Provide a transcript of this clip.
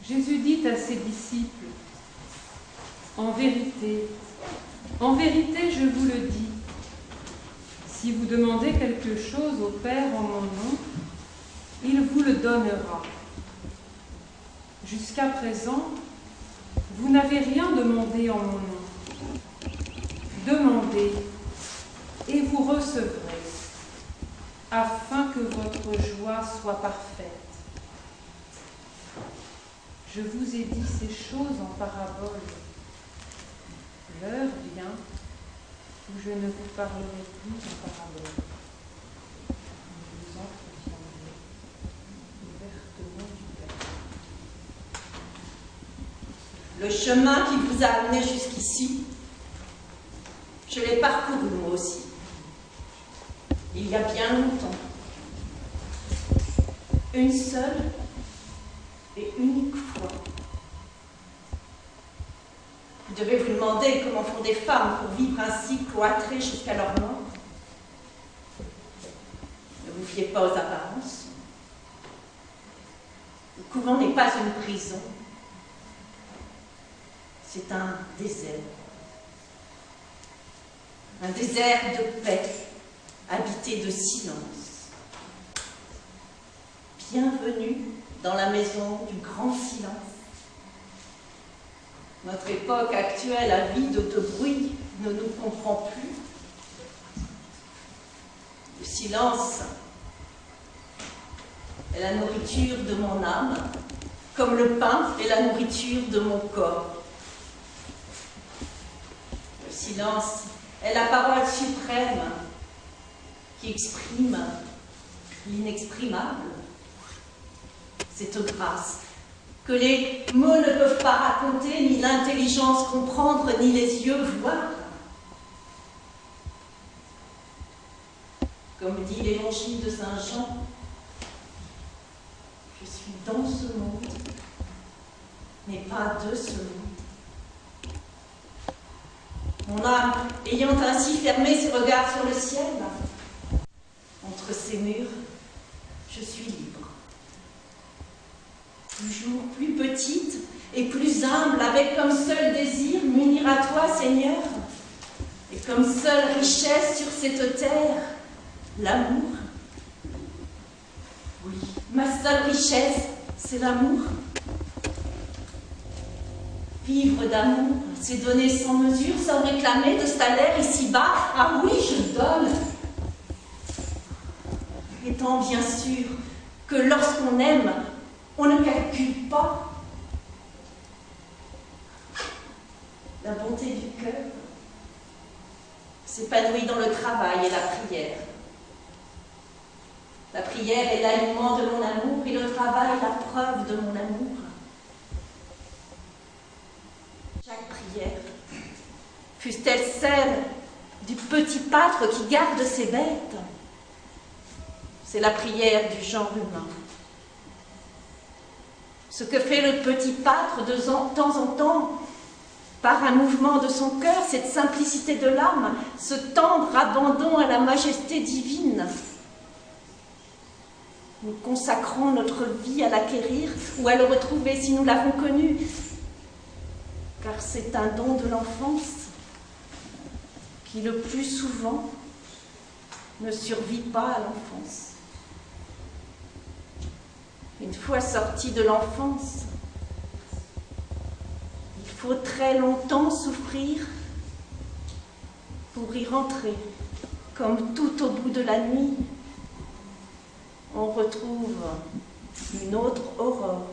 Jésus dit à ses disciples, en vérité, je vous le dis, si vous demandez quelque chose au Père en mon nom, il vous le donnera. Jusqu'à présent, vous n'avez rien demandé en mon nom. Demandez et vous recevrez, afin que votre joie soit parfaite. Je vous ai dit ces choses en parabole. L'heure vient où je ne vous parlerai plus en parabole. Vous entretiendrez ouvertement du Père. Le chemin qui vous a amené jusqu'ici, je l'ai parcouru moi aussi, il y a bien longtemps. Une seule et unique fois. Vous devez vous demander comment font des femmes pour vivre ainsi cloîtrées jusqu'à leur mort. Ne vous fiez pas aux apparences. Le couvent n'est pas une prison. C'est un désert. Un désert de paix, habité de silence. Bienvenue dans la maison du grand silence. Notre époque actuelle, avide de bruit, ne nous comprend plus. Le silence est la nourriture de mon âme, comme le pain est la nourriture de mon corps. Le silence est la parole suprême qui exprime l'inexprimable. Cette grâce que les mots ne peuvent pas raconter, ni l'intelligence comprendre, ni les yeux voir. Comme dit l'évangile de Saint Jean, je suis dans ce monde, mais pas de ce monde. Mon âme, ayant ainsi fermé ses regards sur le ciel, entre ces murs, je suis libre. Toujours plus petite et plus humble, avec comme seul désir m'unir à toi, Seigneur, et comme seule richesse sur cette terre, l'amour. Oui, ma seule richesse, c'est l'amour. Vivre d'amour, c'est donner sans mesure, sans réclamer de salaire ici-bas. Ah oui, je donne. Étant bien sûr que lorsqu'on aime, on ne calcule pas. La bonté du cœur s'épanouit dans le travail et la prière. La prière est l'aliment de mon amour et le travail la preuve de mon amour. Chaque prière, fût-elle celle du petit pâtre qui garde ses bêtes, c'est la prière du genre humain. Ce que fait le petit pâtre de temps en temps, par un mouvement de son cœur, cette simplicité de l'âme, ce tendre abandon à la majesté divine. Nous consacrons notre vie à l'acquérir ou à le retrouver si nous l'avons connu, car c'est un don de l'enfance qui, le plus souvent, ne survit pas à l'enfance. Une fois sorti de l'enfance, il faut très longtemps souffrir pour y rentrer. Comme tout au bout de la nuit, on retrouve une autre aurore.